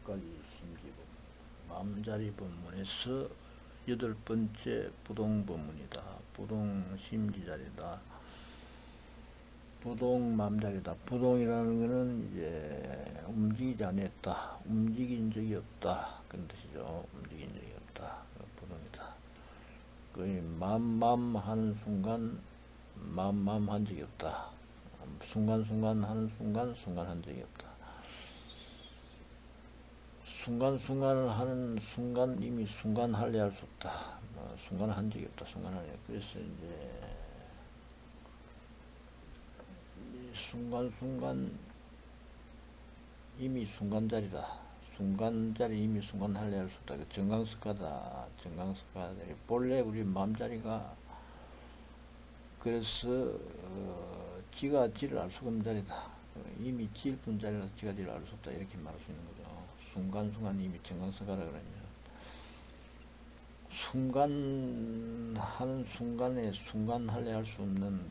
6가지 심지법 마음자리 법문에서 8번째 부동법문이다. 부동심지자리다. 부동마음자리다. 부동이라는 것은 이제 움직이지 않았다. 움직인 적이 없다. 그런 뜻이죠. 움직인 적이 없다. 부동이다. 거의 마음 하는 순간 마음 한 적이 없다. 순간순간 하는 순간 한 적이 없다. 순간순간을 하는 순간 이미 순간 할래 할 수 없다. 순간 한 적이 없다. 순간 할래. 그래서 이제 순간순간 이미 순간자리다. 순간자리 이미 순간 할래 할 수 없다. 정강석가다. 정강석가다. 본래 우리 마음자리가 그래서 지가 지를 알 수가 없는 자리다. 이미 지일 뿐 자리라서 지가 지를 알 수 없다. 이렇게 말할 수 있는 거죠. 순간순간 이미 정강석가라 그러면 순간 하는 순간에 순간 할래 할 수 없는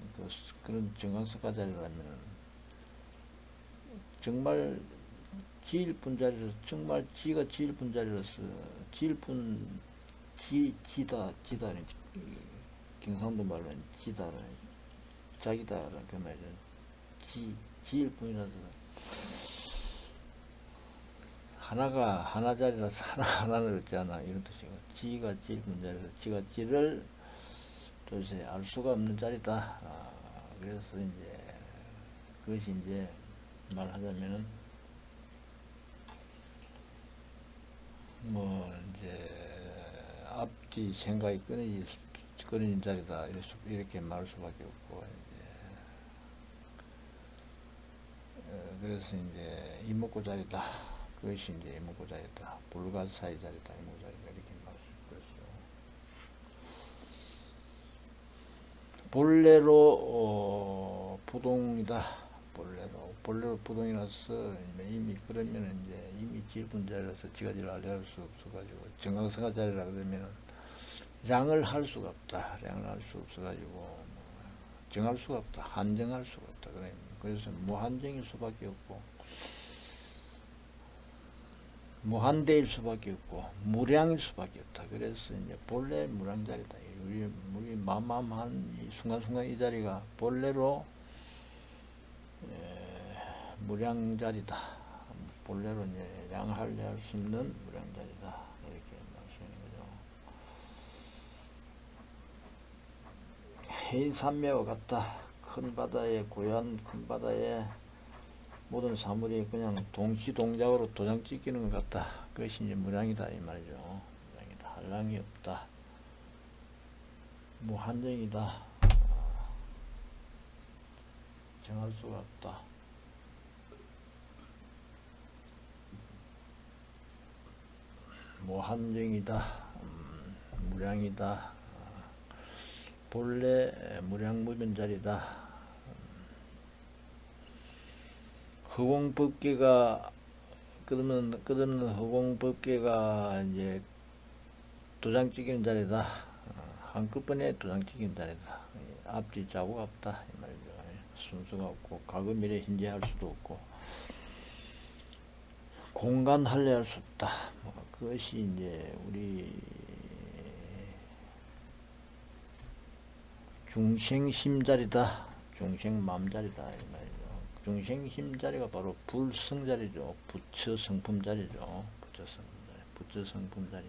그런 정강석가 자리라면 정말 지일 뿐 자리라서 정말 지가 지일 뿐 자리라서 지일 뿐 지다 경상도 말로 지다 자기다 그 말이죠. 지일 뿐이라서 하나가 하나 자리라서 하나는 없지 않아 이런 뜻이고 지가 지일 뿐 자리라서 지가 지를 도대체 알 수가 없는 자리다. 그래서 이제 그것이 이제 말하자면은 뭐 이제 앞뒤 생각이 끊어진 자리다 이렇게 말할 수밖에 없고 이제 그래서 이제 이목구 자리다. 그것이 이제 이목구 자리다. 불가사의 자리다. 이목구 자리다 이렇게 말할 수 있겠죠. 본래로 부동이다. 본래로 부동이라서 이미 그러면 이제 이미 지분 자리라서 지가 지를 알할 수 없어가지고 정강석가 자리라 그러면 량을 할 수가 없다. 량을 할 수 없어가지고 정할 수가 없다. 한정할 수가 없다. 그래서 무한정일 수밖에 없고 무한대일 수밖에 없고 무량일 수밖에 없다. 그래서 이제 본래 무량 자리다. 우리 마음한 이 순간순간 이 자리가 본래로 무량 자리다. 본래로 이제 양할래 할 수 없는 무량 자리다. 이렇게 말씀하는 거죠. 해인산매와 같다. 큰 바다에 고요한 큰 바다에 모든 사물이 그냥 동시동작으로 도장 찍히는 것 같다. 그것이 이제 무량이다 이 말이죠. 무량이다. 한량이 없다. 무한정이다. 정할 수가 없다. 무한정이다. 무량이다. 본래 무량무변자리다. 허공법계가 끝없는 허공법계가 이제 도장 찍히는 자리다. 한꺼번에 도장 찍히는 자리다. 앞뒤 자국 없다 이 말이죠. 순수가 없고 과거 미래 현재 할 수도 없고 공간 할래 할 수 없다. 그것이 이제 우리 중생심자리다. 중생맘자리다 이 말이죠. 중생심자리가 바로 불성자리죠. 부처성품자리죠. 부처성품자리.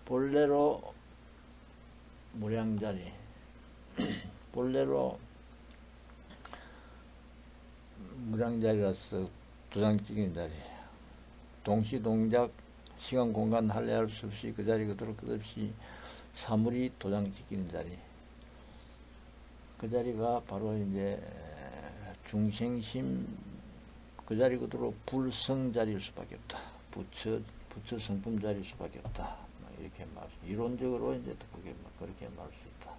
본래로 무량자리. 본래로 무량자리라서 도장 찍는 자리. 동시동작 시간 공간 할래 할 수 없이 그 자리 그대로 끝없이 사물이 도장 찍히는 자리. 그 자리가 바로 이제 중생심 그 자리 그대로 불성자리일 수밖에 없다. 부처 성품 자리일 수밖에 없다. 이렇게 이론적으로 이제 그렇게 말할 수 있다.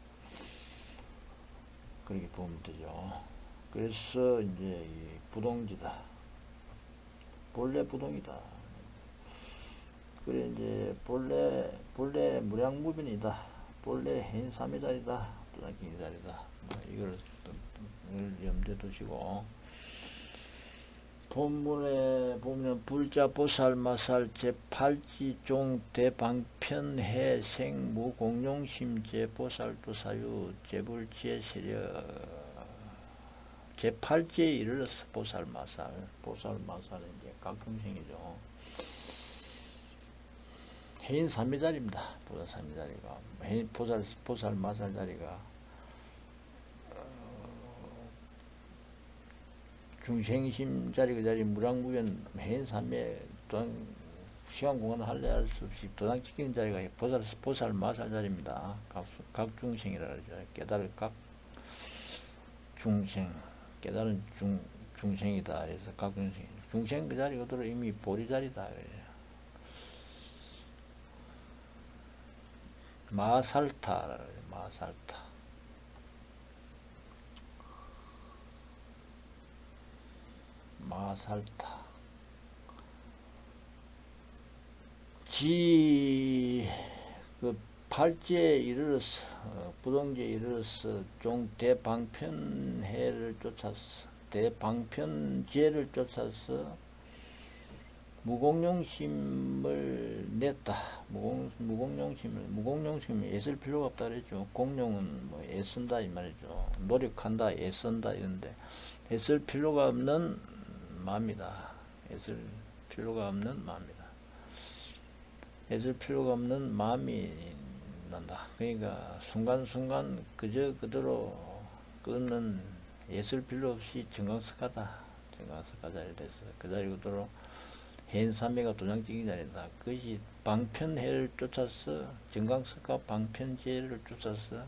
그렇게 보면 되죠. 그래서 이제 이 부동지다. 본래 부동이다. 그래 이제 본래 무량무변이다. 본래 해인삼의 자리다. 도장끼리 자리다. 이걸 염두에 두시고 본문에 보면 불자 보살마살 제8지종 대방편해 생무공룡심 제보살도 사유 제불지의 세력 제8지에 이르렀어. 보살마살은 이제 각중생이죠. 해인 삼미자리입니다. 보살 삼미자리가 해인 보살마살 자리가 중생심 자리 그 자리 무량무변 해인 삼매 또한 시간 공간 할래 할 수 없이 도당 지키는 자리가 보살마살 자리입니다. 각중생이라 그러죠. 깨달을 각 중생 깨달은 중생이다. 그래서 각중생 중생 그 자리 그대로 이미 보리 자리다. 그래요. 마살타 그 팔지에 이르렀어. 부동지에 이르렀어. 종 대방편해를 쫓았어. 대방편제를 쫓아서 무공룡심을 냈다. 무공룡심을 애쓸 필요가 없다 그랬죠. 공룡은 뭐 애쓴다 이 말이죠. 노력한다, 애쓴다 이런데 애쓸 필요가 없는 마음이다. 애쓸 필요가 없는 마음이다. 애쓸 필요가 없는 마음이 난다. 그러니까 순간순간 그저 그대로 끊는 애쓸 필요 없이 정강석하다. 정강석하 자리에 대해서 그 자리 그대로 해인삼매가 도장찍인 자리다. 그것이 방편해를 쫓아서 정강석과 방편제를 쫓아서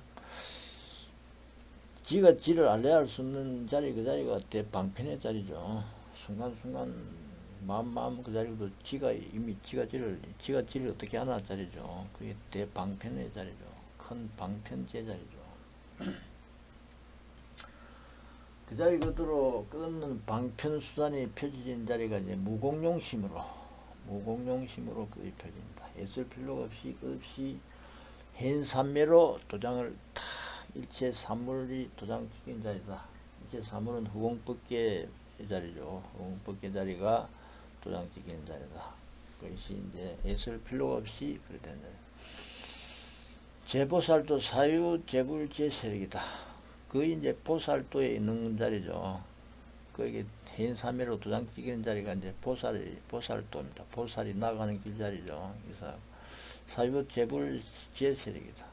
지가 지를 알래야 할 수 없는 자리 그 자리가 대방편의 자리죠. 순간순간 마음 그 자리도 지가 이미 지가 지를 어떻게 하나 자리죠. 그게 대방편의 자리죠. 큰 방편제 자리죠. 그 자리 그대로 끝없는 방편수단이 펴져진 자리가 이제 무공룡심으로 펴집니다. 애쓸 필요가 없이 끝없이 해인삼매로 도장을 다 일체 사물이 도장시킨 자리다. 일체 사물은 후공법계 자리죠. 후공법계 자리가 도장시키는 자리다. 그것이 이제 애쓸 필요가 없이 그렇게 된 자리. 제보살도 사유 제불제 세력이다. 그 이제 보살도에 있는 자리죠. 그게 해인삼매로 도장 찍히는 자리가 이제 보살도입니다. 보살이 나가는 길 자리죠. 그래서 사유 제불 지혜 세력이다.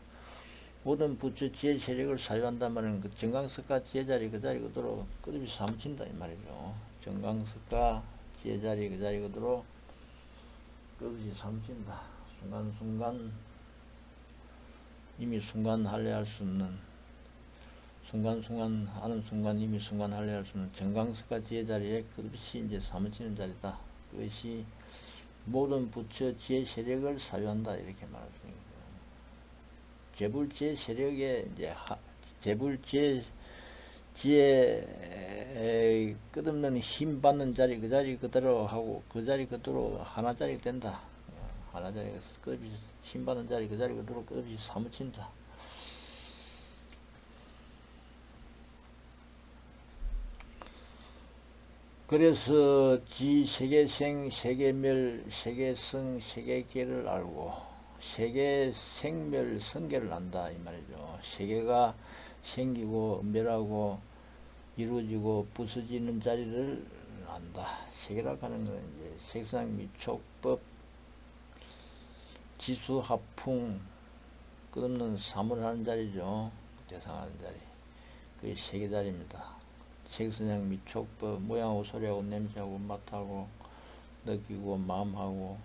모든 부처 지혜 세력을 사유한단 말은 그 정강석가 지혜 자리 그 자리 그대로 끝없이 삼친다 이 말이죠. 정강석가 지혜 자리 그 자리 그대로 끝없이 삼친다. 순간순간 이미 순간 할래 할 수 없는 순간순간 하는 순간 이미 순간 할래 할 수 없는 정강석가 지혜 자리에 끝없이 이제 사무치는 자리다. 그것이 모든 부처 지혜 세력을 사유한다 이렇게 말할 수 있는 거예요. 재불지혜 세력에 이제 지혜 끝없는 힘 받는 자리 그 자리 그대로 하고 그 자리 그대로 하나 자리가 된다. 하나 자리가 끝없이 힘 받는 자리 그 자리 그대로 끝없이 사무친다. 그래서 지 세계생, 세계멸, 세계성, 세계계를 알고 세계생멸, 성계를 안다 이 말이죠. 세계가 생기고 멸하고 이루어지고 부서지는 자리를 안다. 세계라고 하는 건 이제 색상 미촉법, 지수합풍 끝없는 사물하는 자리죠. 대상하는 자리. 그게 세계 자리입니다. 색선양 미촉법 모양하고 소리하고 냄새하고 맛하고 느끼고 마음하고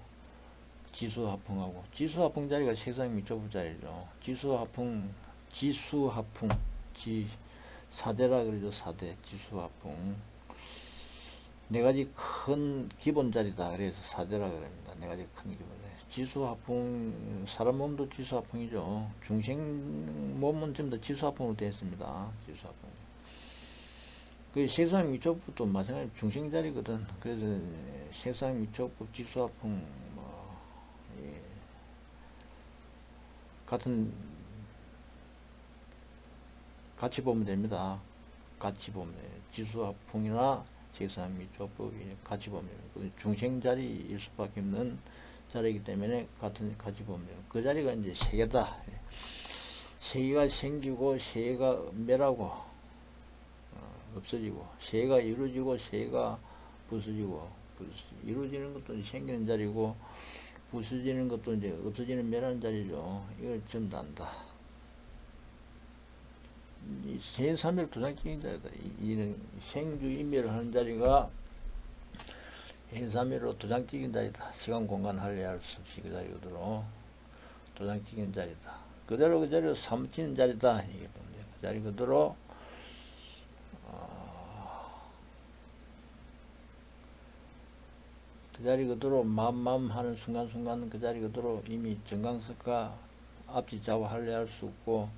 지수합풍하고 지수합풍 자리가 색상 미촉법 자리죠. 지수합풍 사대라 그러죠. 사대 지수합풍 네 가지 큰 기본 자리다. 그래서 사대라 그럽니다. 네 가지 큰 기본 자리. 지수합풍 사람 몸도 지수합풍이죠. 중생 몸은 전부 다 지수합풍으로 되어 있습니다. 지수합풍. 그 색상 미촉법도 마찬가지 중생 자리거든. 그래서 색상 미촉법 지수합풍 예. 같이 보면 됩니다. 같이 보면 돼요. 지수합풍이나 색상 미촉법이 같이 보면 중생 자리일 수밖에 없는 자리이기 때문에 같이 보면 그 자리가 이제 세계다. 세계가 생기고 세계가 멸하고 없어지고 세계가 이루어지고 세계가 부서지고 이루어지는 것도 생기는 자리고 부서지는 것도 이제 없어지는 멸하는 자리죠. 이걸 전부 안다. 이 제3일 도장적인 자리다. 이는 생주인멸을 하는 자리가 제3일로 도장적인 자리다. 시간 공간 할애할 수 없이 그 자리로 도장적인 자리다. 그대로 그 자리로 사무치는 자리다. 이게 그 자리 그대로 그 자리 그대로 맘 하는 순간순간 그 자리 그대로 이미 정강석과 앞뒤 좌우 할애할 수 없고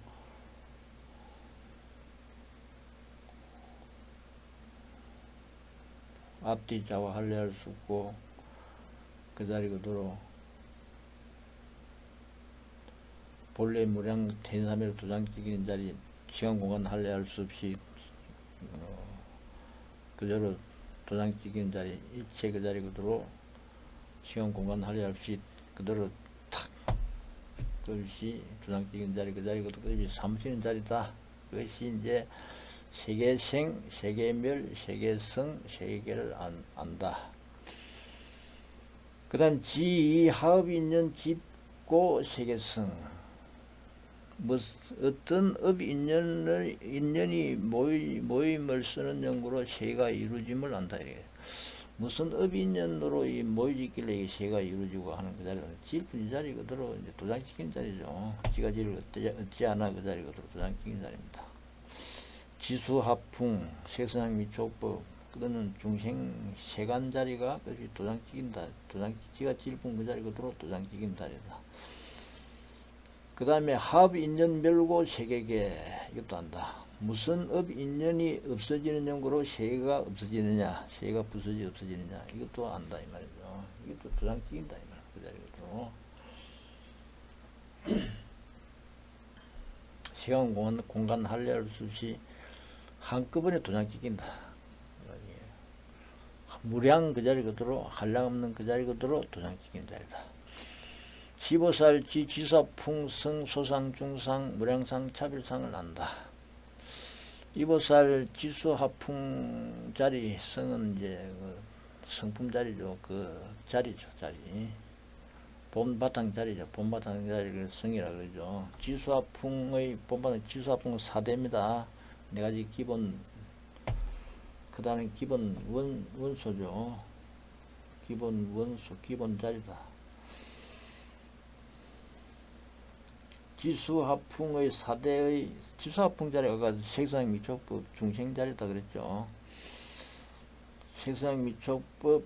앞뒤 좌우 할애할 수 없고 그 자리 그대로 본래 무량天三일 도장찍이는 자리 시간 공간 할애할 수 없이 그대로 도장찍이는 자리 일체 그 자리 그대로 시간 공간 할애할 수 없이 그대로 탁 그것이 도장찍이는 자리 그 자리 그대로 삼시는 자리다. 그것이 이제 세계생, 세계멸, 세계성, 세계를 안다. 그 다음 지하업이 있는 집고 세계성. 어떤 인연이 모임을 쓰는 연구로 세계가 이루어짐을 안다. 무슨 업인연으로 이 모여있길래 이 세계가 이루어지고 하는 그 자리는 질뿐 이 자리 그대로 이제 도장찍힌 자리죠. 지가 지를 얻지 않아 그 자리 그대로 도장찍힌 자리입니다. 지수합풍, 색상 미촉법, 그거는 중생 세간 자리가 그것이 도장찍인다. 지가 질뿐 그 자리 그대로 도장찍인 자리다. 그 다음에 합인연멸고 세계계 이것도 안다. 무슨 업인연이 없어지는 연구로 세계가 없어지느냐, 세계가 없어지느냐 이것도 안다 이 말이죠. 이것도 도장찍인다 이 말. 그 자리로 시간 공간 할애할 수 없이 한꺼번에 도장찍인다. 무량 그 자리 그대로 한량 없는 그 자리 그대로 도장찍인 자리다. 15살 지사풍성 소상 중상 무량상 차별상을 안다. 15살 지수합풍 자리 성은 이제 그 성품 자리죠. 그 자리죠. 자리. 본바탕 자리죠. 본바탕 자리를 성이라 그러죠. 지수합풍의 본바탕 지수합풍은 4대입니다. 4가지 기본 그 다음에 기본 원소죠. 기본 원소 기본 자리다. 지수합풍의 4대의 지수합풍 자리가 색상 미촉법 중생 자리다 그랬죠. 색상 미촉법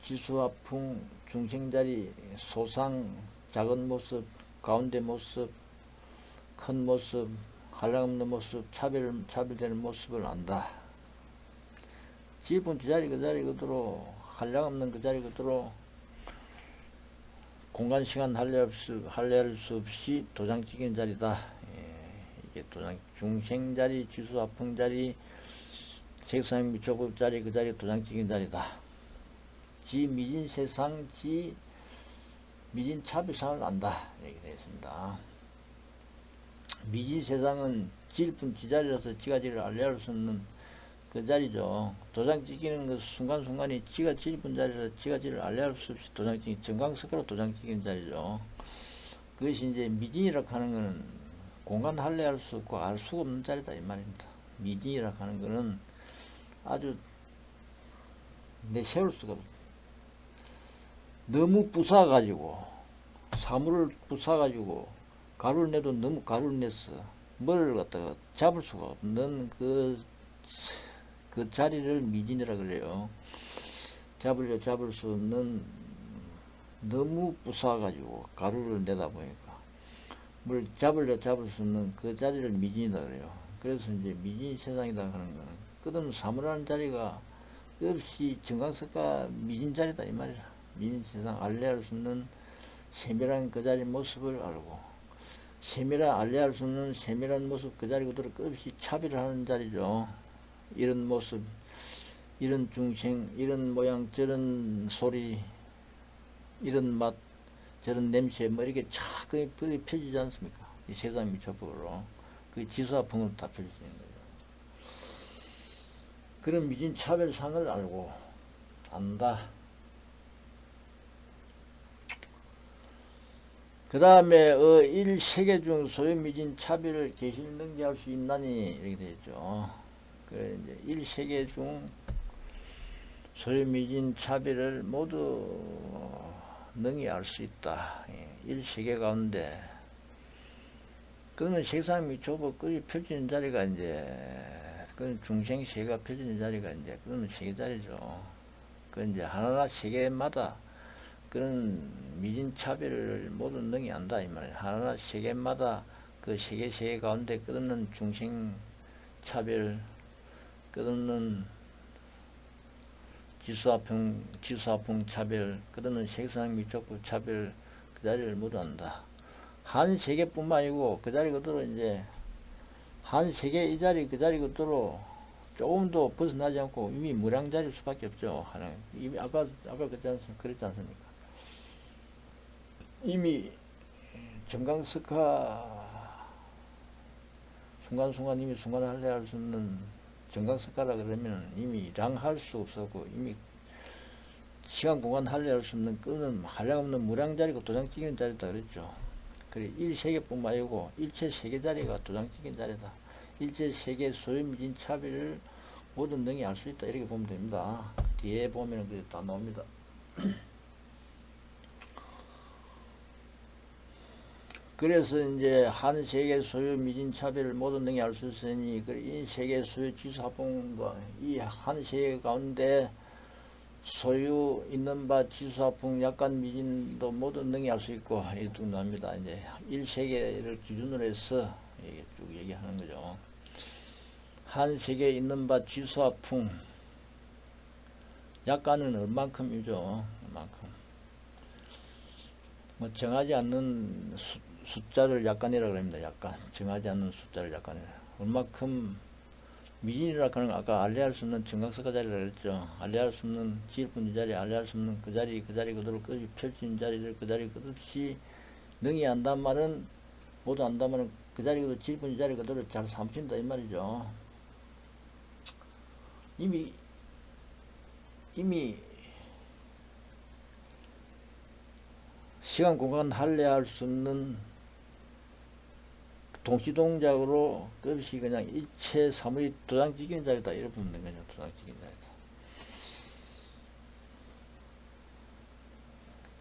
지수합풍 중생 자리 소상 작은 모습 가운데 모습 큰 모습 한량 없는 모습 차별되는 모습을 안다. 질분 그 자리 그대로 한량 없는 그 자리 그대로 공간 시간 할애할 수 없이 도장찍인 자리다. 이게 도장 중생 자리, 지수합풍 자리, 색상 미촉법 자리 그 자리 도장찍인 자리다. 지 미진 세상, 지 미진 차별상을 안다. 이렇게 되어 있습니다. 미진 세상은 질뿐 지자리라서 지가지를 알려할 수 없는 그 자리죠. 도장 찍히는 그 순간순간이 지가 질뿐 자리라서 지가지를 알려할 수 없이 도장 찍히는 정강석으로 도장 찍히는 자리죠. 그것이 이제 미진이라고 하는 것은 공간 할애할 수 없고 알 수가 없는 자리다 이 말입니다. 미진이라고 하는 것은 아주 내세울 수가 없다. 너무 부사가지고 사물을 부사가지고 가루를 내도 너무 가루를 냈어. 뭘 갖다가 잡을 수가 없는 그 자리를 미진이라 그래요. 잡을 수 없는 너무 부사가지고 가루를 내다 보니까 뭘 잡을 수 없는 그 자리를 미진이다 그래요. 그래서 이제 미진 세상이다 하는 거는 끝없는 사물하는 자리가 끝없이 정강석과 미진 자리다 이 말이야. 미진 세상 알레할 수 없는 세밀한 그 자리 모습을 알고 알레할 수 없는 세밀한 모습 그 자리 그대로 끝없이 차별하는 자리죠. 이런 모습 이런 중생, 이런 모양, 저런 소리, 이런 맛, 저런 냄새, 뭐 이렇게 쫙 그게 펴지지 않습니까? 이 세상 미처법으로. 그 지수화풍으로 다 펴지는 거죠. 그런 미진 차별상을 알고 안다. 그 다음에 일세계 중 소유 미진 차별을 계실 능지할 수 있나니 이렇게 되죠. 그래 이제 일세계 중 소유 미진 차별을 모두 능히 알 수 있다. 일세계 가운데 그러면 세상 미초법 끄이 펴지는 자리가 이제 그건 중생세가 펴지는 자리가 이제 그건 세계 자리죠. 그 이제 하나하나 세계마다 그런 미진 차별을 모두 능히 안다 이 말이에요. 하나하나 세계마다 그 세계 가운데 끝없는 중생 차별, 끝없는 지수화풍 차별, 끝없는 색상 미촉법 차별 그 자리를 모두 안다. 한 세계뿐만 아니고 그 자리 그대로 이제 한 세계 이 자리 그 자리 그대로 조금도 벗어나지 않고 이미 무량자리일 수밖에 없죠. 이미 아까 그랬지 않습니까? 이미 정강석화 순간순간 이미 순간할래 할 수 없는 정강석화라 그러면 이미 량할 수 없었고 이미 시간 공간 할래 할 수 없는 끄는 한량없는 무량자리고 도장찍이는 자리다 그랬죠. 그래 일세계뿐만 아니고 일체 세계 자리가 도장찍인 자리다. 일체 세계 소유 미진 차별을 모든 능히 알 수 있다 이렇게 보면 됩니다. 뒤에 보면 그게 다 나옵니다. 그래서 이제 한 세계 소유 미진 차별을 모든 능히 알 수 있으니 이 세계 소유 지수화풍과 이 한 세계 가운데 소유 있는 바 지수화풍 약간 미진도 모두 능히 알 수 있고 이렇게 나옵니다. 이제 1세계를 기준으로 해서 쭉 얘기하는 거죠. 한 세계에 있는 바 지수화풍 약간은 얼만큼이죠. 얼만큼. 뭐 정하지 않는 숫자를 약간이라고 합니다. 약간 정하지 않는 숫자를 약간이라. 얼만큼 미진이라 하는 건 아까 알레할 수 없는 정각석화 자리라고 그랬죠. 알레할 수 없는 지일분지 자리, 알레할 수 없는 그 자리 그대로 끝없이 펼친 자리를 그 자리 끝없이 능히 안단 말은 모두 안단 말은 그 자리 그대로 지일분지 자리 그대로 잘 삼킨다 이 말이죠. 이미 시간 공간 할애할 수 없는 동시동작으로 끝없이 그냥 일체 사물이 도장찍이는 자리다 이렇게 보면 되는 거죠. 도장찍이는 자리다.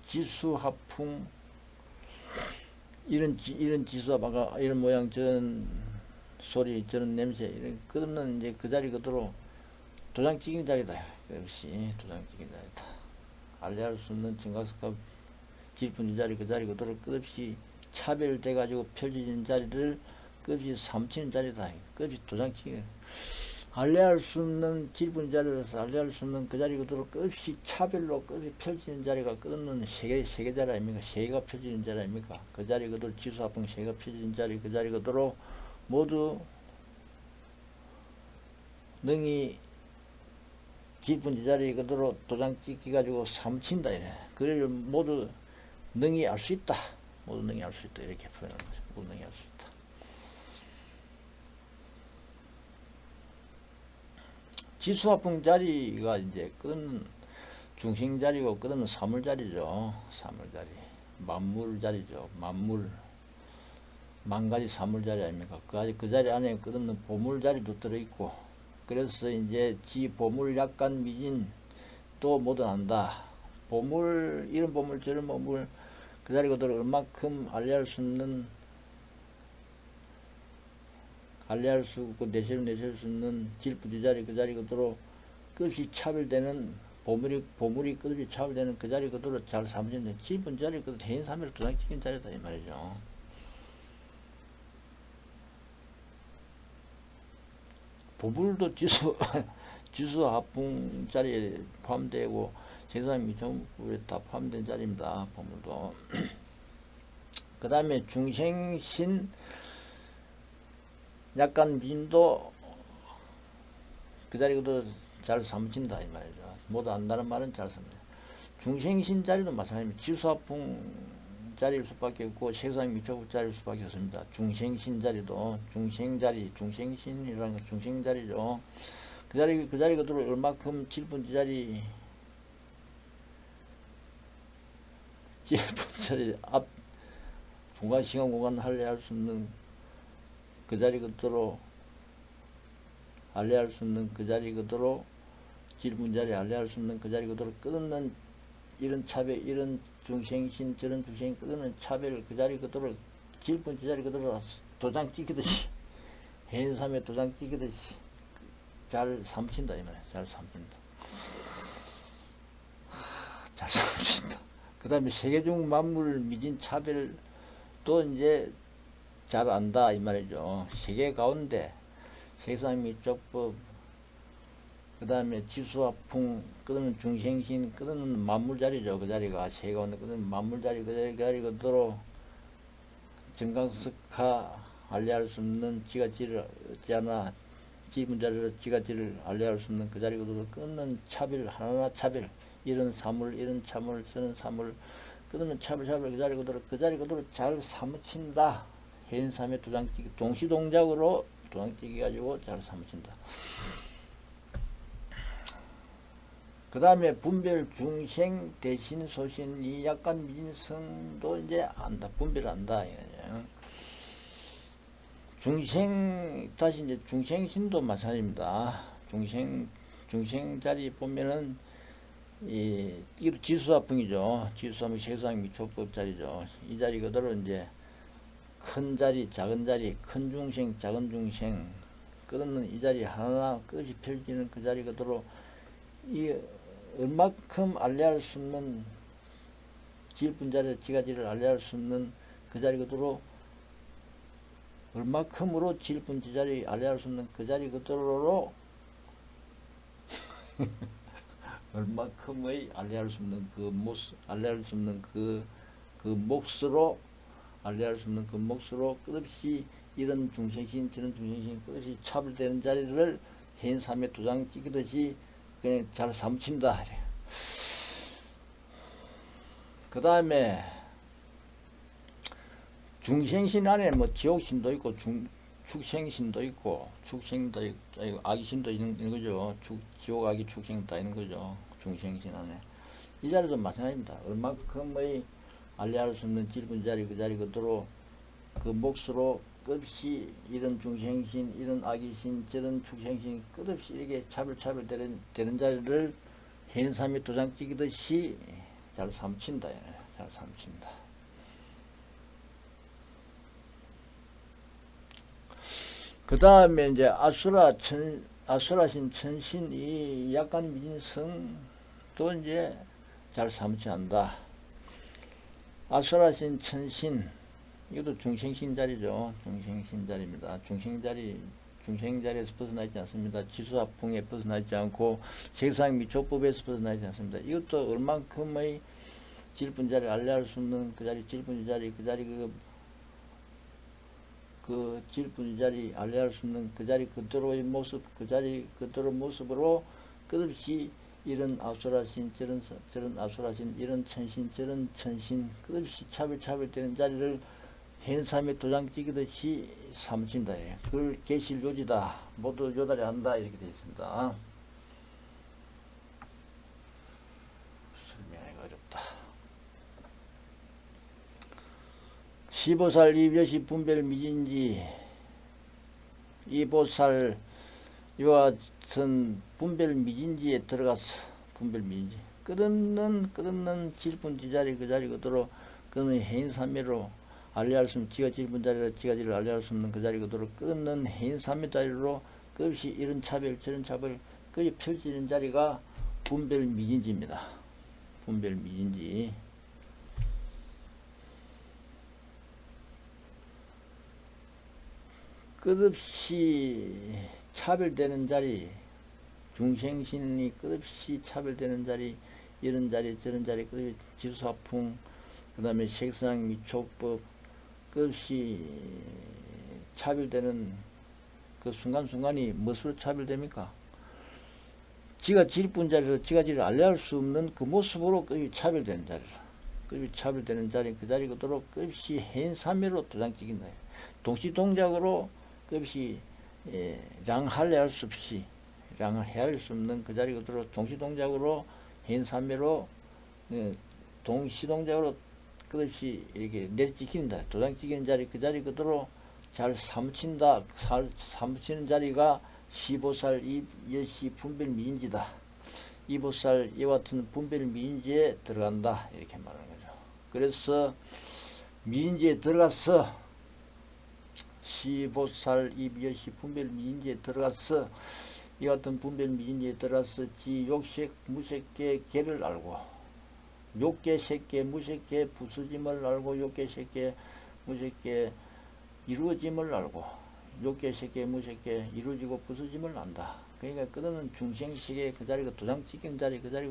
지수화풍 이런 지수화 이런 모양 저런 소리 저런 냄새 이런 끝없는 이제 그 자리 그대로 도장찍이는 자리다. 끝없이 도장찍이는 자리다. 알레할 수 없는 정각석화 질분지 자리 그 자리 그대로 끝없이 차별돼 가지고 펼쳐진 자리를 끝없이 삼치는 자리다. 끝없이 도장치기. 알레할 수 없는 질분지 자리에서 알레할 수 없는 그 자리 그대로 끝없이 차별로 끝없이 펼치는 자리가 끝없는 세계 자리 아닙니까? 세계가 펼치는 자리 아닙니까? 그 자리 그대로 지수화풍 세계가 펼치는 자리 그 자리 그대로 모두 능히 질분지 자리 그대로 도장 찍기 가지고 삼친다 이래. 그를 모두 능히 알 수 있다. 모두 능히 알 수 있다. 이렇게 표현하는 거죠. 모두 능히 알 수 있다. 지수화풍 자리가 이제 끝은 중심 자리고 끝은 사물 자리죠. 사물 자리. 만물 자리죠. 만물. 만 가지 사물 자리 아닙니까? 그 자리 안에 끝없는 보물 자리도 들어있고, 그래서 이제 지 보물 약간 미진 또 모두 안다. 보물, 이런 보물, 저런 보물, 그 자리 그대로 얼만큼 알레할 수 없는, 알레할 수 없고 내실 수 없는 질부지 자리 그 자리 그대로 끝이 차별되는 보물이 끝이 차별되는 그 자리 그대로 잘 삼진데 질분 자리 그대로 대인삼일 도장찍힌 자리다 이 말이죠. 보물도 지수화풍 자리에 포함되고 세상이 전부 다 포함된 자리입니다. 보물도. 그 다음에 중생신 약간 미진도 그 자리 그대로 잘 사무친다 이 말이죠. 모두 안다는 말은 잘 사무친다. 중생신 자리도 마찬가지입니다. 지수화풍 자리일 수밖에 없고 색상 미초급 자리일 수밖에 없습니다. 중생신 자리도 중생자리, 중생신이라는 건 중생자리죠. 그 자리 그대로 얼마큼 질분지 자리 앞 공간 시간 공간 할애할 수 없는 그 자리 그대로 할애할 수 없는 그 자리 그대로 질분 자리 할애할 수 없는 그 자리 그대로 끝없는 이런 차별, 이런 중생신 저런 중생 끝없는 차별 그 자리 그대로 질분 그 자리 그대로 도장 찍히듯이 해인삼에 도장 찍히듯이 잘 삼친다 이 말이야. 잘 삼친다. 잘 삼친다. 그 다음에 세계중 만물 미진 차별 또 이제 잘 안다 이 말이죠. 세계 가운데 색상미적법 그 다음에 지수화풍 끝없는 중생신 끝없는 만물자리죠. 그 자리가 세계 가운데 끝없는 만물자리 그 자리 그대로 정강석하 알리할 수 없는 지가지를 어찌하나 지문자리로 지가지를 알리할 수 없는 그 자리 그대로 끊는 차별 하나하나 차별 이런 사물 이런 참물 저런 사물 끝없는 차별 그 자리 그대로 잘 사무친다. 해인삼의 도장찍기 동시동작으로 도장찍기 가지고 잘 사무친다. 그 다음에 분별 중생 대신 소신 이 약간 미진성도 이제 안다. 분별한다. 중생 다시 이제 중생신도 마찬가지입니다. 중생 자리 보면은 이거 지수화풍이죠. 지수화풍 색상 미초법 자리죠. 이 자리 그대로 이제 큰 자리, 작은 자리, 큰 중생, 작은 중생 끝없는 이 자리 하나하나 끝이 펼치는 그 자리 그대로 이 얼마큼 알레할 수 없는 질분 자리, 지가지를 알레할 수 없는 그 자리 그대로 얼마큼으로 질분 지자리 알레할 수 없는 그 자리 그대로 얼마큼의 알레할 수 없는 그 모습, 알레할 수 없는 그 몫으로 알레할 수 없는 그 몫으로 끝없이 이런 중생신 저런 중생신 끝없이 차별되는 자리를 해인삼에 도장 찍듯이 그냥 잘 삼친다. 그 다음에 중생신 안에 뭐 지옥신도 있고 축생신도 있고 축생도 있고 악이신도 있는 거죠. 지옥 악이 축생 다 있는 거죠. 중생신 안에 이 자리도 마찬가지입니다. 얼마큼의 알레할 수 없는 질분 자리 그 자리 그대로 그 몫으로 끝없이 이런 중생신 이런 악이신 저런 축생신 끝없이 이렇게 차별되는 자리를 해인삼이 도장 찍듯이 잘 삼친다. 잘 삼친다. 그 다음에 이제 아수라신 천신 이 약간 미진성도 이제 잘 삼치 한다. 아수라신 천신 이것도 중생신 자리죠. 중생신 자리입니다. 중생자리에서 벗어나 있지 않습니다. 지수화풍에 벗어나 있지 않고 색상 미초법에서 벗어나 있지 않습니다. 이것도 얼만큼의 질분자리 알레할 수 없는 그 자리 질분자리 그 자리 그 질분자리 알레할 수 없는 그 자리 그대로의 모습 그 자리 그대로 모습으로 끝없이 이런 아수라신 저런 아수라신 이런 천신 저런 천신 끝없이 차별되는 자리를 해인삼에 도장 찍듯이 삼친다. 그걸 계실요지다. 모두 요달이 한다. 이렇게 되어 있습니다. 설명하기가 어렵다. 15살 이볕이 분별 미진지 이 보살 이와 같은 분별 미진지에 들어가서 분별 미진지 끝없는 질분지자리 그 자리 그대로 그는 해인삼매로 알레할 수 없는 지가 질분 자리라 지가지를 알레할 수 없는 그 자리 그대로 끝없는 해인삼매 자리로 끝없이 이런 차별 저런 차별 끝이 펼치는 자리가 분별 미진지입니다. 분별 미진지 끝없이 차별되는 자리 중생신이 끝없이 차별되는 자리 이런 자리 저런 자리 끝없이 지수화풍 그 다음에 색상 미촉법 끝없이 차별되는 그 순간순간이 무엇으로 차별됩니까? 지가 질뿐 자리에서 지가 지를 알려할 수 없는 그 모습으로 급이 차별되는 자리라. 급이 차별되는 자리 그 자리 그대로 급이 해인삼매로 도장찍인다. 동시동작으로 급이 랑할래할 수 없이 랑을 헤아릴 수 없는 그 자리 그대로 동시동작으로 해인삼매로 동시동작으로 끝없이 이렇게 내리찍힌다. 도장찍이는 자리 그 자리 그대로 잘 사무친다. 사무치는 자리가 시보살 이여시 분별미인지다. 이보살 이와 같은 분별미인지에 들어간다. 이렇게 말하는 거죠. 그래서 미인지에 들어가서 시보살 이여시 분별미인지에 들어가서 이 같은 분별미인지에 들어가서 지 욕색 무색계 개를 알고 욕계 색계 무색계 부서짐을 알고 욕계 색계 무색계 이루어짐을 알고 욕계 색계 무색계 이루어지고 부서짐을 안다. 그러니까 끝없는 중생식의 그 자리가 도장 찍힌 자리 그 자리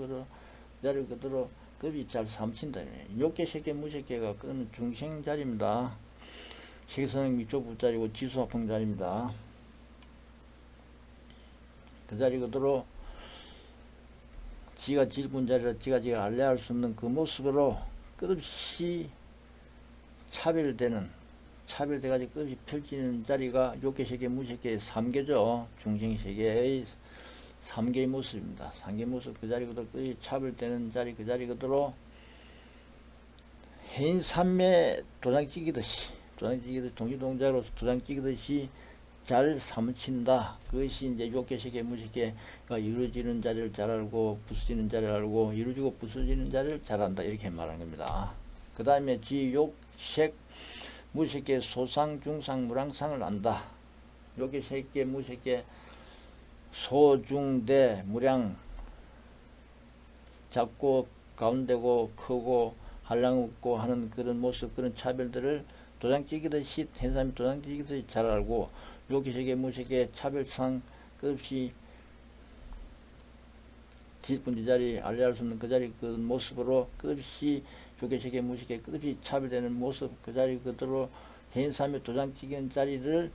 그대로 급이 잘 삼친다. 욕계 색계 무색계가 끝없는 중생 자리입니다. 식선행 밑쪽부 자리고 지수화풍 자리입니다. 그 자리 그대로 지가 질분 자리라 지가 알려할 수 없는 그 모습으로 끝없이 차별돼가지고 끝없이 펼치는 자리가 욕계세계, 무색계 3개죠. 중생세계의 3개의 모습입니다. 3개의 모습 그 자리 그대로 끝없이 차별되는 자리 그 자리 그대로 해인삼매 도장찍이듯이 동시동작으로 도장찍이듯이 잘 사무친다. 그것이 이제 욕계세계, 무색계가 이루어지는 자리를 잘 알고 부서지는 자리를 알고 이루어지고 부서지는 자리를 잘 안다. 이렇게 말하는 겁니다. 그 다음에 지욕색 무색계 소상 중상 무량상을 안다. 욕계세계, 무색계 소중대 무량 작고 가운데고 크고 한량 없고 하는 그런 모습 그런 차별들을 도장찍이듯이 해인삼매 도장찍이듯이 잘 알고 욕계세계 무색계 차별상 끝없이 질분지 자리 알려할 수 없는 그 자리 그 모습으로 끝없이 욕계세계 무색계 끝없이 차별되는 모습 그 자리 그대로 해인삼매 도장찍이는 자리를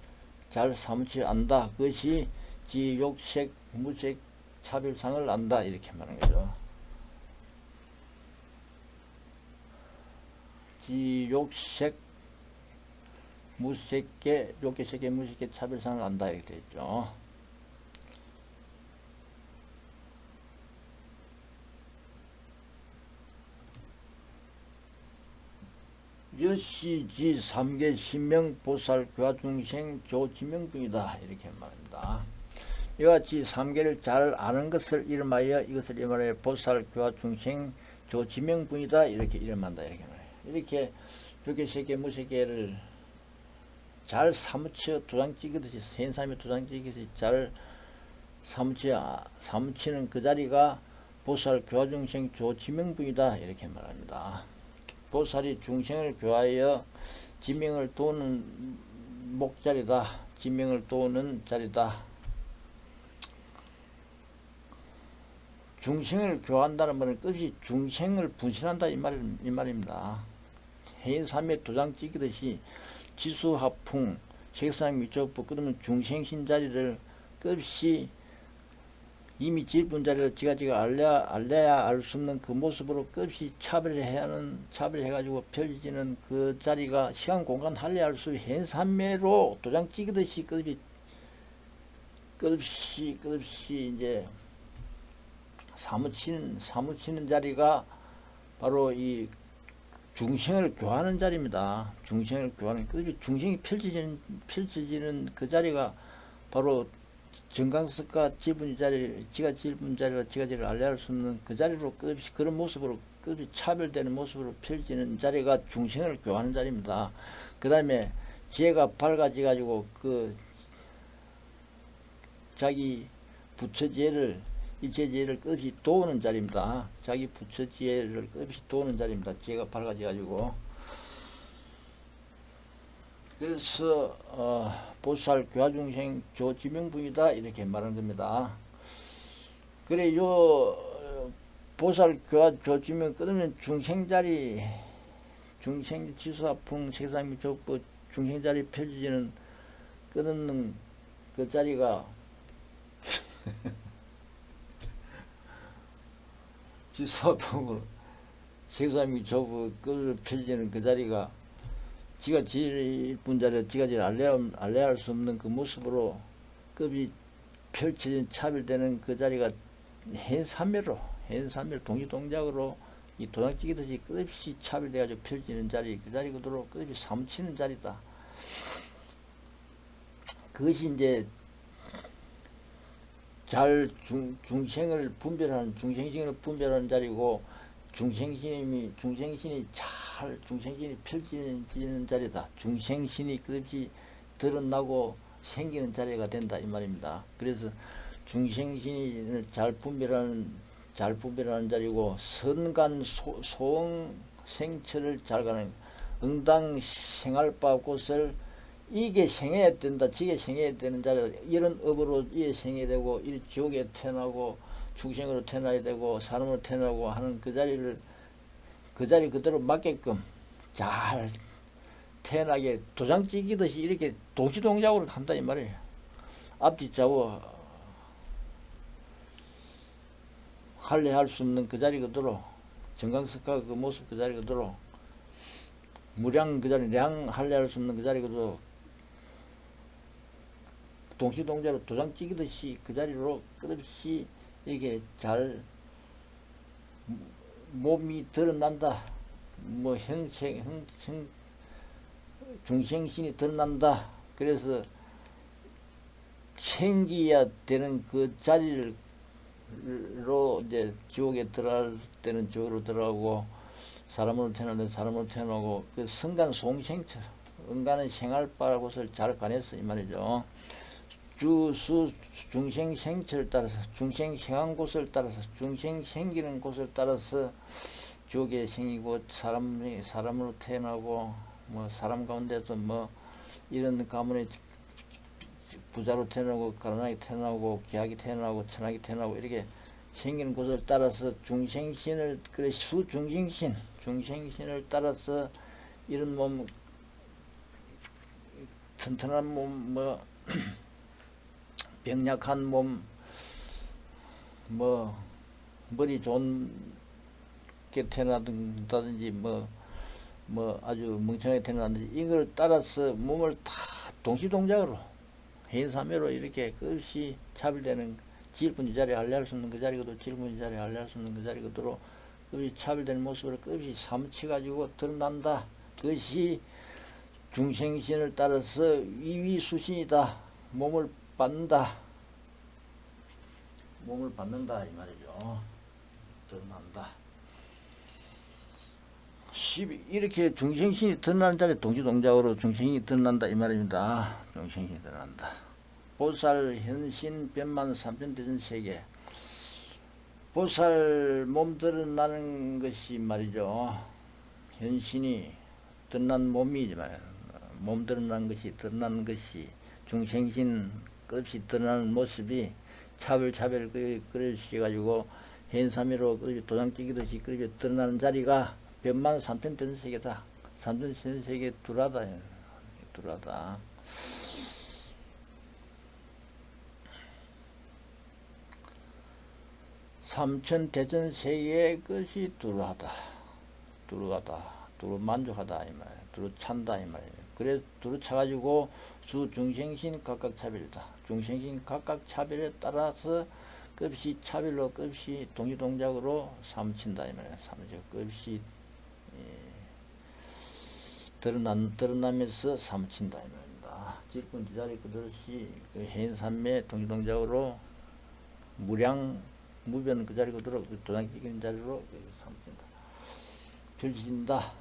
잘 사무치 안다. 그것이 지욕색 무색 차별상을 안다. 이렇게 말하는 거죠. 지욕색 무색계, 욕계세계, 무색계 차별상을 안다. 이렇게 되어 있죠. 여시지 3개 신명 보살 교화중생 조지명중이다. 이렇게 말합니다. 이와 같이 3개를 잘 아는 것을 이름하여 이것을 이름하여 보살 교화중생 조지명분이다. 이렇게 이름한다. 이렇게 말해요. 이렇게 욕계세계, 무색계를 잘 사무쳐 도장찍이듯이 해인삼매 도장찍이듯이 잘 사무치는 그 자리가 보살 교화중생 조지명분이다. 이렇게 말합니다. 보살이 중생을 교화하여 지명을 도우는 목자리다. 지명을 도우는 자리다. 중생을 교화한다는 말은 끝이 중생을 분신한다 이 말입니다. 해인삼매 도장찍이듯이 지수화풍 색상 미적부 끝없는 중생신 자리를 끝이 이미 질분 자리를 지가 알려야 알 수 없는 그 모습으로 끝이 차별해가지고 펼쳐지는 그 자리가 시간 공간 할래할 수 해인삼매로 도장찍이듯이 끝없이 이제 사무치는 자리가 바로 이 중생을 교화하는 자리입니다. 중생을 교화하는 끝이 중생이 펼쳐지는 그 자리가 바로 정강석과 질분 자리, 지가 질분 자리라 지가 지를 알려할 수 없는 그 자리로 끝없이 그런 모습으로 끝없이 차별되는 모습으로 펼치는 자리가 중생을 교화하는 자리입니다. 그 다음에 지혜가 밝아져 가지고 그 자기 부처지혜를 이체지혜를 끝없이 도우는 자리입니다. 자기 부처지혜를 끝없이 도우는 자리입니다. 지혜가 밝아져 가지고 그래서 보살 교화중생 조지명분이다. 이렇게 말하는 겁니다. 그래 요 보살 교화 조지명 끝없는 중생자리 중생 지수화풍 색상미 족보 중생자리 펼쳐지는 끝없는 그 자리가 지소통으로 세상이 좁어 끈을 펼치는 그 자리가 지가 제일 이쁜 자리에 지가 제일 알레할 수 없는 그 모습으로 급이 펼쳐진 차별되는 그 자리가 현삼매로 동시동작으로 이 도장찌기듯이 끝없이 차별돼가지고 펼치는 자리, 그 자리 그대로 끝없이 사무치는 자리다. 그것이 이제 잘 중생을 분별하는, 중생신을 분별하는 자리고, 중생신이 잘 중생신이 펼치는 자리다. 중생신이 끝없이 드러나고 생기는 자리가 된다 이 말입니다. 그래서 중생신을 잘 분별하는 자리고, 선간 소응 생철을 잘 가는 응당 생활바 곳을 이게 생해야 된다, 저게 생해야 되는 자리다. 이런 업으로 이게 생해야 되고, 이 지옥에 태어나고 중생으로 태어나야 되고 사람으로 태어나고 하는 그 자리 그대로 맞게끔 잘 태어나게 도장 찍이듯이 이렇게 동시동작으로 한다 이 말이에요. 앞뒤 좌우 할례할 수 없는 그 자리 그대로, 정강석화 그 모습 그 자리 그대로, 무량 그 자리, 량 할례할 수 없는 그 자리 그대로 동시동작으로 도장 찍이듯이 그 자리로 끝없이 이렇게 잘 몸이 드러난다. 뭐 중생신이 드러난다. 그래서 생기야 되는 그 자리로 이제 지옥에 들어갈 때는 지옥으로 들어가고, 사람으로 태어날 때는 사람으로 태어나고, 그 성간 송생처, 응가는 생활바 곳을 잘 가냈어 이 말이죠. 주수 중생 생처를 따라서, 중생 생한 곳을 따라서, 중생 생기는 곳을 따라서 지옥에 생기고, 사람으로 태어나고, 뭐 사람 가운데도 뭐 이런 가문에 부자로 태어나고, 가난하게 태어나고, 귀하게 태어나고, 천하게 태어나고, 이렇게 생기는 곳을 따라서 중생신을, 그래 중생신을 따라서 이런 몸, 튼튼한 몸, 뭐 병약한 몸, 뭐 머리 좋은 게 태어난다든지 뭐 아주 멍청하게 태어난다든지, 이걸 따라서 몸을 다 동시동작으로 해인사매로 이렇게 끝없이 차별되는, 지일분지 자리에 할례할 수 없는 그 자리거든, 지일분지 자리에 할례할 수 없는 그 자리거든, 끝없이 차별되는 모습을 끝없이 사무치가지고 드러난다. 그것이 중생신을 따라서 위위수신이다. 몸을 받는다 이 말이죠. 드러난다. 이렇게 중생신이 드러나는 자리에 동시동작으로 중생신이 드러난다 이 말입니다. 중생신이 드러난다. 보살 현신 변만 삼천대전 세계. 보살 몸 드러나는 것이 말이죠. 현신이 드러난 몸이지 말이야. 몸 드러나는 것이 중생신 끝이 드러나는 모습이 차별 그릇이 가지고 현삼위로 도장찍이듯이 그릇이 드러나는 자리가 변만 삼천대전 세계다. 삼천대전 세계 두라다. 삼천대전 세계의 것이 두루하다. 두루 만족하다 이 말이야. 두루 찬다 이 말이야. 그래 두루 차가지고 수 중생신 각각 차별이다. 중생신 각각 차별에 따라서 끝이 차별로 끝이 동시동작으로 사무친다 이 말이야. 사무쳐 끝이 드러나면서 사무친다 이 말입니다. 질분 지자리 그것이 그 해인산매 동시동작으로 무변 그 자리 그대로 도장찍이는 자리로 삼친다. 펼쳐진다.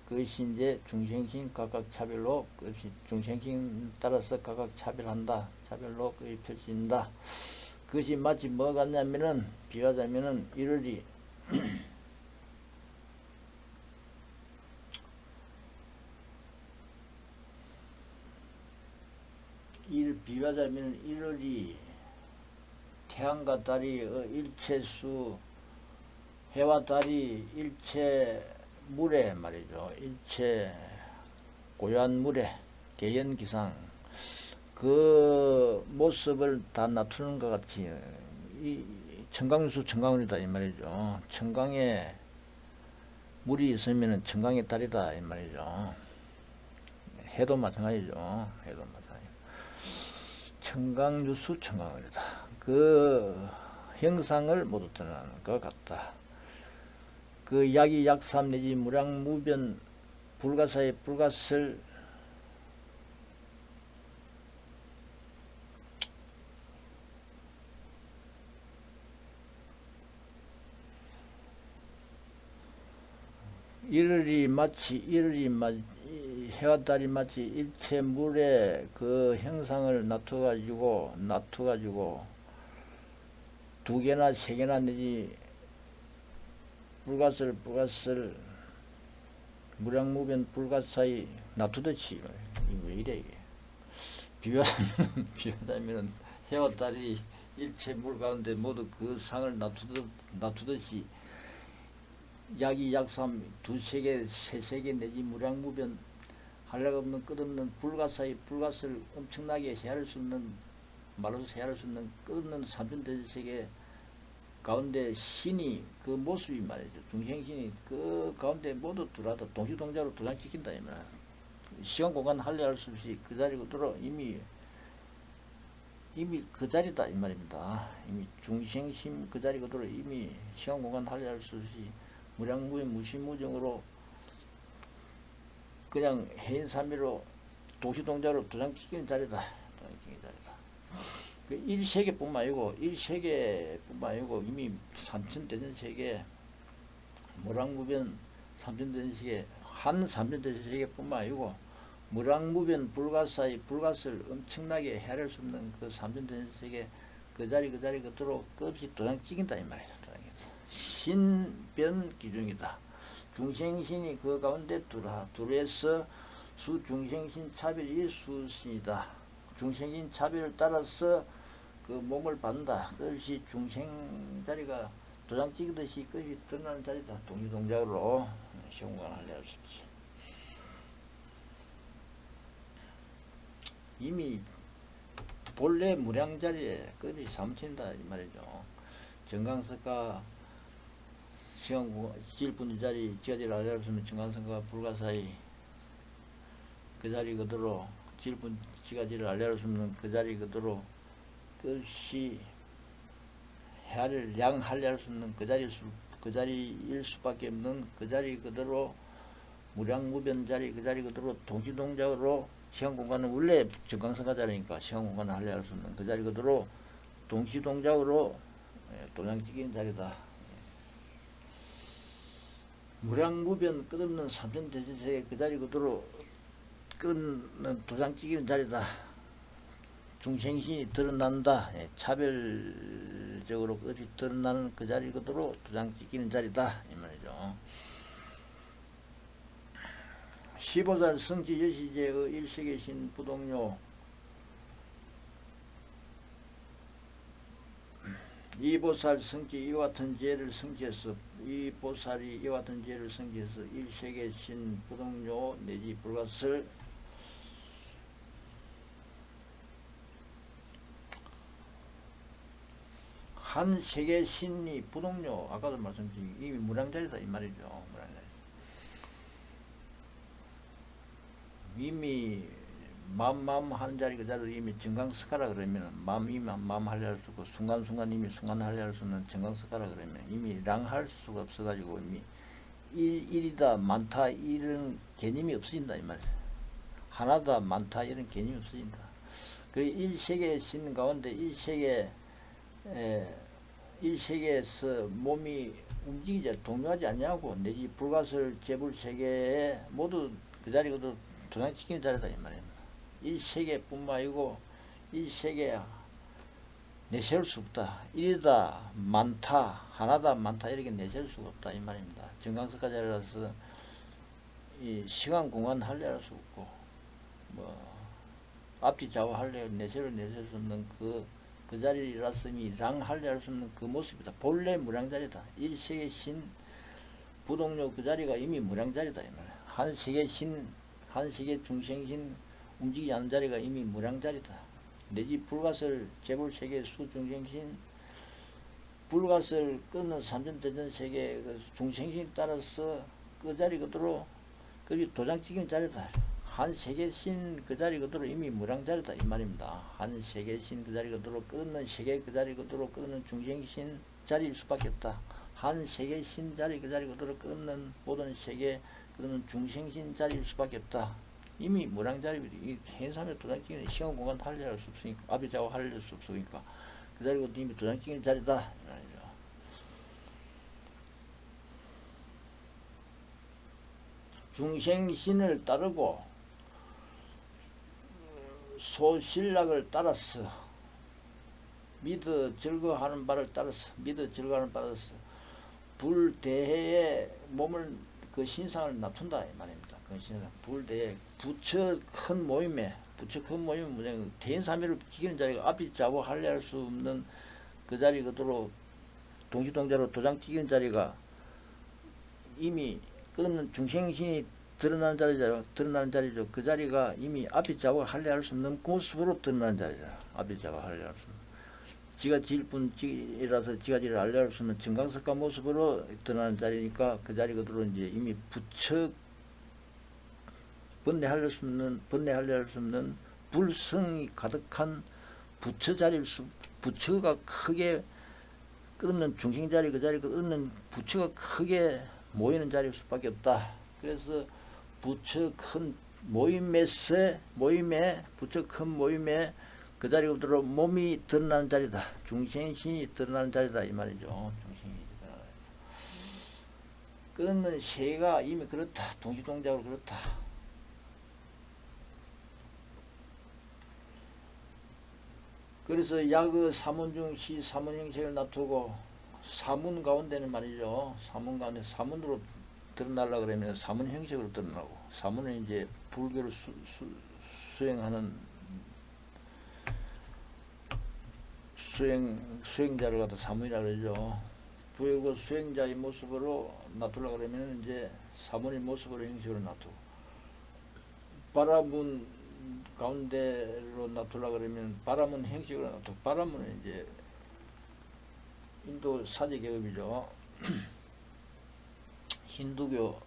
그것이 이제 중생신 각각 차별로, 그것이 중생신 따라서 각각 차별한다. 차별로 그것이 펼쳐진다. 그것이 마치 뭐 같냐면은, 비유하자면은, 일월이 비유하자면은 일월이 태양과 달이 일체수, 해와 달이 일체 물에 말이죠. 일체 고요한 물에 개연기상 그 모습을 다 낮추는 것 같이 이 청강수 청강울이다 이 말이죠. 청강에 물이 있으면은 청강의 딸이다 이 말이죠. 해도 마찬가지죠. 해도 마찬가지. 청강유수 청강울이다. 그 형상을 모두 드러나는 것 같다. 그 약이 약삼 내지 무량무변 불가사의 불가설 이르리 마치 해와 달이 마치 일체 물의 그 형상을 놔둬가지고 두 개나 세 개나 내지 불가설 무량무변 불가사의 놔두듯이 왜 이래 이게 비유하자면은 해와 달이 일체 물 가운데 모두 그 상을 놔두듯이 약이 약삼 두세 개 세세 개 내지 무량무변 한량 없는 끝없는 불가사의 불가설 엄청나게 헤아릴 수 없는 말로서 헤아릴 수 없는 끝없는 삼천대세계 가운데 신이 그 모습이 말이죠. 중생신이 그 가운데 모두 들어와다 동시동작으로 도장시킨다 이 말이야. 시간 공간 할례할 수 없이 그 자리 그대로 이미 그 자리다 이 말입니다. 이미 중생심 그 자리 그대로 이미 시간 공간 할례할 수 없이 무량무의 무시무정으로 그냥 해인삼위로 도시동작으로 도장시키는 자리다. 도장시키는 자리다. 그 1세계뿐만 아니고 이미 삼천대전세계 무량무변 삼천대전세계 한 삼천대전세계뿐만 아니고 무량무변 불가사의 불가설 엄청나게 헤아릴 수 없는 그 삼천대전세계 그 자리 그대로 끝없이 도장찍인다 이 말이야. 신변기중이다. 중생신이 그 가운데 둘에서 수중생신 차별이 수신이다. 중생신 차별을 따라서 그 몸을 받는다. 그것이 중생 자리가 도장 찍듯이 그것이 드러나는 자리다. 동시동작으로 시험관을 할 수 있지. 이미 본래 무량자리에 그것이 사무친다 이 말이죠. 정강석가 지일분의 자리 지하지를 알려주면 정강석가 불가사의 그 자리 그대로 지일분 지가지를 알려주면 그 자리 그대로 그것이 해를 양할례할 수 없는 그 자리일 수밖에 없는 그 자리 그대로 무량무변 자리 그 자리 그대로 동시동작으로 시간 공간은 원래 정강석가 자리니까 시간 공간을 할례할 수 없는 그 자리 그대로 동시동작으로 도장찍이는 자리다. 무량무변 끝없는 삼천대전세계 그 자리 그대로 끝없는 도장찍이는 자리다. 중생신이 드러난다. 차별적으로 끝이 드러나는 그 자리 그대로 도장찍이는 자리다 이 말이죠. 15살 성지 여시제의 일세계신 부동료 이 보살 성지 이와 같은 죄를 성지해서 이 보살이 이와 같은 죄를 성지해서 일세계신 부동료 내지 불가설 한 세계 신이 부동료 아까도 말씀드린 이미 무량자리다 이 말이죠. 무량자리. 이미 마음 하는 자리 그 자리를 이미 정강석가라 그러면 마음 할례할 수 없고 순간순간 이미 순간 할례할 수 없는 정강석가라 그러면 이미 랑할 수가 없어가지고 이미 일이다 많다 이런 개념이 없어진다 이 말이야. 하나다 많다 이런 개념이 없어진다. 그 일세계 신 가운데 일세계에서 몸이 움직이지 동요하지 않냐고 내지 불가설 재불세계에 모두 그 자리거든 도장시키는 자리다 이 말입니다. 일세계뿐만 아니고 일세계 내세울 수 없다. 일이다 많다 하나다 많다 이렇게 내세울 수가 없다 이 말입니다. 정강석가 자리라서 이 시간 공간 할례할 수 없고 뭐 앞뒤 좌우 할례 내세울 수 없는 그 자리라서 이미 랑 할례할 수 없는 그 모습이다. 본래 무량자리다. 일세계 신 부동료 그 자리가 이미 무량자리다 이 말이야. 한 세계 신 한 세계 중생신 움직이지 않는 자리가 이미 무량자리다. 내지 불가설 재불세계 수중생신 불가스를 끊는 삼천대전세계 그 중생신에 따라서 그 자리 그대로 그 도장 찍힌 자리다. 한 세계신 그 자리 그대로 이미 무량자리다 이 말입니다. 한 세계신 그 자리 그대로 끊는 세계 그 자리 그대로 끊는 중생신 자리일 수밖에 없다. 한 세계신 자리 그 자리 그대로 끊는 모든 세계 끊는 중생신 자리일 수밖에 없다. 이미 무량자리 이 현삼의 도장 찍힌 시간 공간 할애할 수 없으니까 아비자고 할애할 수 없으니까 그 자리가 이미 도장 찍힌 자리다. 중생신을 따르고 소신락을 따라서 믿어 즐거워하는 바를 따라서 믿어 즐거워하는 바를 따라서 불대해에 몸을 그 신상을 납둔다 이 말입니다. 그 신상 불대해 부처 큰 모임에 뭐냐 대인삼위를 지키는 자리가 앞이 자고 할례할 수 없는 그 자리 그대로 동시동자로 도장 찍은 자리가 이미 끊는 중생신이 드러나는 자리죠. 그 자리가 이미 앞이 자고 할례할 수 없는 모습으로 드러나는 자리죠. 앞이 자고 할례할 수 없는. 지가 지을 뿐이라서 지가 지를 알려할 수 없는 정강석가 모습으로 드러나는 자리니까 그 자리 그대로 이제 이미 부처 번뇌할 수 없는 불성이 가득한 부처 자리일 부처가 크게 끊는 중생 자리 그 자리 끊는 부처가 크게 모이는 자리일 수밖에 없다. 그래서 부처 큰 모임에 부처 큰 모임에 그 자리 그대로 몸이 드러나는 자리다. 중생신이 드러나는 자리다 이 말이죠. 중생신이 드러나는 자리다. 끊는 세가 이미 그렇다. 동시동작으로 그렇다. 그래서 야그 사문중시 사문형식을 놔두고 사문 가운데는 말이죠. 사문 가운데 사문으로 드러나려고 그러면 사문 형식으로 드러나고 사문은 이제 불교를 수행하는 수행자를 갖다 사문이라 그러죠. 부의 수행자의 모습으로 놔두려고 그러면 이제 사문의 모습으로 형식으로 놔두고 바라문 가운데로 놔두려고 그러면 바라문 형식으로 놔두고 바라문은 이제 인도 사제계급이죠. 힌두교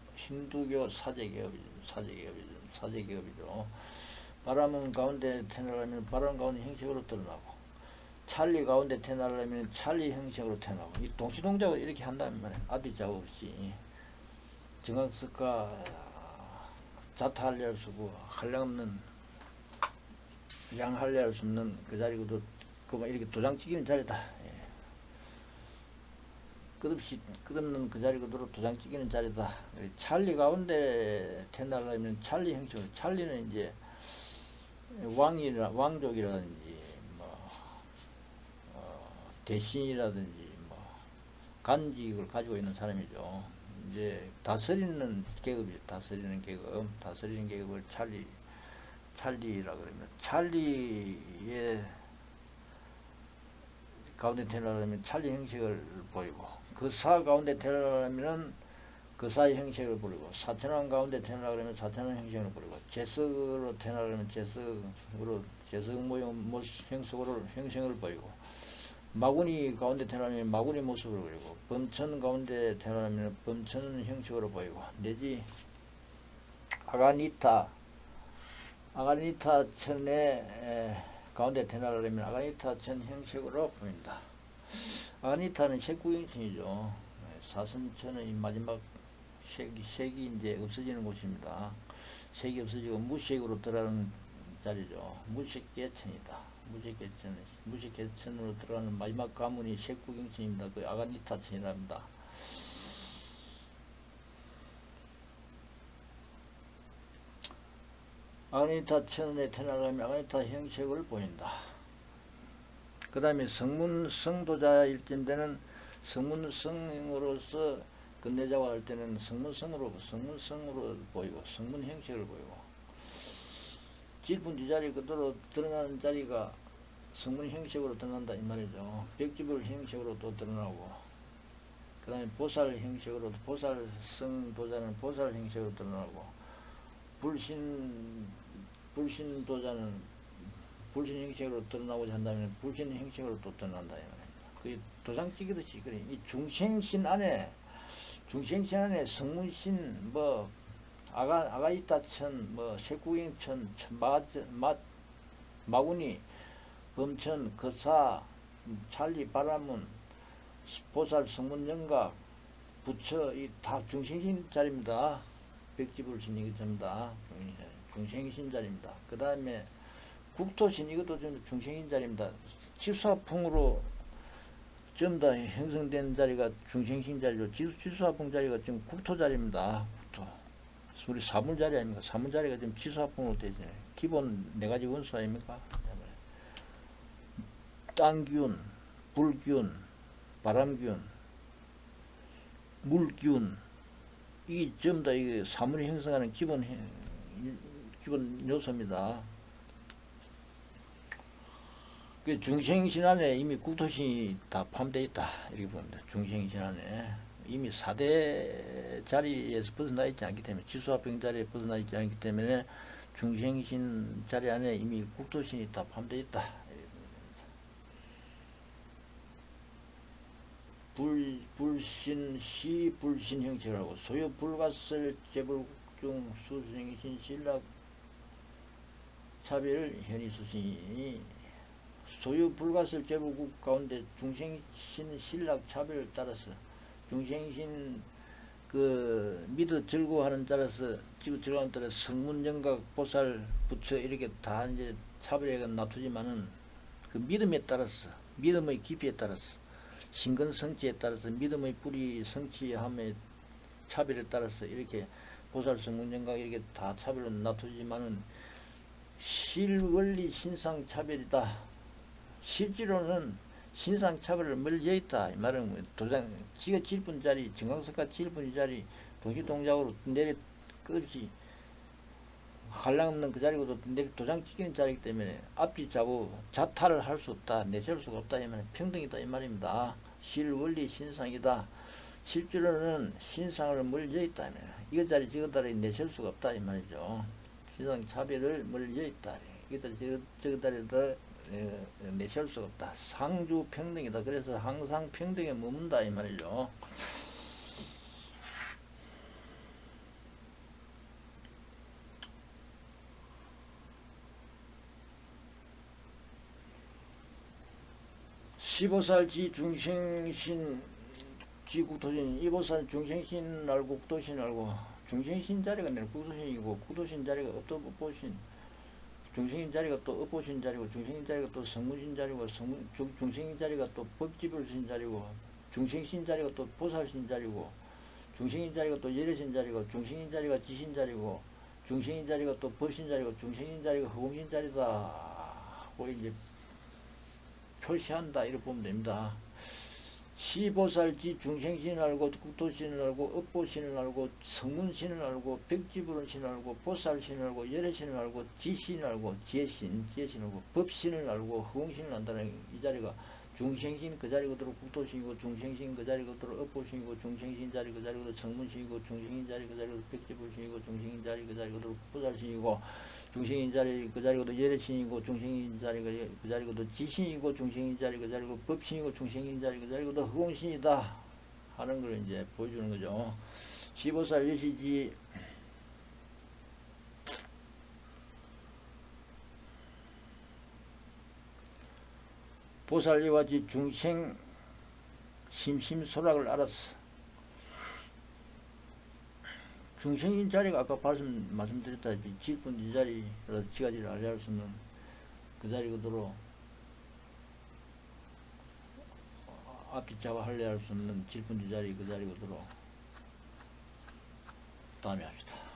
사제계급이죠. 바람은 가운데 태어나려면 바람 가운데 형식으로 드러나고 찰리 가운데 태어나려면 찰리 형식으로 태어나고 이 동시동작을 이렇게 한다는 말이에요. 앞이 자고 없이 정강석가 자타할례할 수 없고 한량없는 양할례할 수 없는 그 자리고도 그만 이렇게 도장 찍히는 자리다. 끝없는 그 자리 그대로 도장 찍히는 자리다. 찰리 가운데 태어나려면 찰리 형식으로 찰리는 이제 왕족이라든지 대신이라든지 간직을 가지고 있는 사람이죠. 이제 다스리는 계급이죠. 다스리는 계급을 찰리라 그러면 찰리의 가운데 태어나려면 찰리 형식을 보이고 그 사 가운데 태어나려면 그 사의 형식을 보이고 사천왕 가운데 태어나려면 사천왕 형식을 보이고 재석으로 태어나려면 재석 모형 형식을 보이고 마구니 가운데 태어나면 마구니 모습을 보이고 범천 가운데 태어나면 범천 형식으로 보이고 내지 아가니타 천의 가운데 태어나려면 아가니타 천 형식으로 보인다. 아가니타는 색구경천이죠. 사선천의 마지막 색이 이제 없어지는 곳입니다. 색이 없어지고 무색으로 들어가는 자리죠. 무색계천이다. 무색계천으로 들어가는 마지막 가문이 색구경천입니다. 그 아가니타 천이랍니다. 아가니타 천에 태어나려면 아가니타 형식을 보인다. 그 다음에 성문성도자일 때는 성문성으로서 끝내자고 할 때는 성문성으로 보이고 성문 형식을 보이고 질분 지자리 그대로 드러나는 자리가 성문 형식으로 드러난다 이 말이죠. 백지불 형식으로 또 드러나고 그 다음에 보살 형식으로 보살성도자는 보살 형식으로 드러나고 불신도자는 불신 형식으로 드러나고자 한다면 불신 형식으로 또 드러난다 이 말입니다. 그 도장 찍듯이 그래. 이 중생신 안에 성문신 뭐 아가이따천 뭐 색구경천 마구니 범천 거사 찰리 바라문 보살 성문영각 부처 이 다 중생신 자리입니다. 백지불신 이거 전부 다 중생신 자리입니다. 그 다음에 국토신 이것도 좀 중생신 자리입니다. 지수화풍으로 전부 다 형성된 자리가 중생신 자리로 지수화풍 자리가 지금 국토 자리입니다. 국토. 우리 사물 자리 아닙니까? 사물 자리가 지금 지수화풍으로 되죠. 기본 네 가지 원소 아닙니까? 땅기운, 불기운, 바람기운, 물기운 이게 전부 다 이게 사물이 형성하는 기본 요소입니다. 그 중생신 안에 이미 국토신이 다 포함되어 있다 이렇게 봅니다. 중생신 안에 이미 4대 자리에서 벗어나 있지 않기 때문에 지수화병 자리에 벗어나 있지 않기 때문에 중생신 자리 안에 이미 국토신이 다 포함되어 있다. 불신 불신 형체라고 소유 불가설 재불중 수생신 신락 차별 현이수신이 소유 불가설 재불국 가운데 중생신 신락 차별을 따라서 중생신 그 믿어 즐거워하는 따라서 지구 즐거워하는 따라서 성문영각 보살 부처 이렇게 다 이제 차별에 놔두지만은 그 믿음에 따라서 믿음의 깊이에 따라서 신근 성취에 따라서 믿음의 뿌리 성취함의 차별에 따라서 이렇게 보살 성문영각 이렇게 다 차별로 놔두지만은 실원리 신상 차별이다. 실제로는 신상 차별을 멀리 있다. 이 말은 도장 지가 7분짜리 정강석가 7분짜리 동시 동작으로 내려 끝이 한량 없는 그 자리고도 내려 도장 찍히는 자리이기 때문에 앞뒤 자고 자탈을 할 수 없다. 내세울 수가 없다. 이 말은 평등이다. 이 말입니다. 실원리 신상이다. 실제로는 신상을 멀리 있다. 이거 자리 저거 자리 내세울 수가 없다. 이 말이죠. 신상 차별을 멀리 있다. 이거 자리 저거 자리를 내세울 수가 없다. 상주 평등이다. 그래서 항상 평등에 머문다. 이 말이죠. 시보살지 중생신 지국토신 이보살 중생신 알고 국토신 알고 중생신 자리가 아니라 국토신이고 국토신 자리가 업보신 중생신 자리가 또 업보신 자리고 중생신 자리가 또 성문신 자리고 중생신 자리가 또 법지불신 자리고 중생신 자리가 또 보살신 자리고 중생신 자리가 또 예례신 자리고 중생신 자리가 지신 자리고 중생신 자리가 또 법신 자리고 중생신 자리가 허공신 자리다. 고 이제 표시한다 이렇게 보면 됩니다. 시보살지 중생신을 알고 국토신을 알고 업보신을 알고 성문신을 알고 백지불신을 알고 보살신을 알고 예례신을 알고 지신을 알고 지혜신을 알고 법신을 알고 허공신을 안다는 이 자리가 중생신 그 자리 그대로 국토신이고 중생신 그 자리 그대로 업보신이고 중생신 자리 그 자리 그대로 성문신이고 중생신 자리 그 자리 그대로 백지불신이고 중생신 자리 그 자리 그대로 보살신이고 중생인 자리 그 자리고도 예례신이고 중생인 자리 그 자리고도 지신이고 중생인 자리 그 자리고 법신이고 중생인 자리 그 자리고도 허공신이다 하는 걸 이제 보여주는 거죠. 시보살 여시지 보살 이와 같이 중생 심심소락을 알았어. 중생인 자리가 아까 말씀드렸다시피 질분 이 자리, 지가지를 알려할 수 있는 그 자리 그대로 앞뒤 잡아 할래할 수 없는 질분 이 자리 그 자리 그대로 다음에 합시다.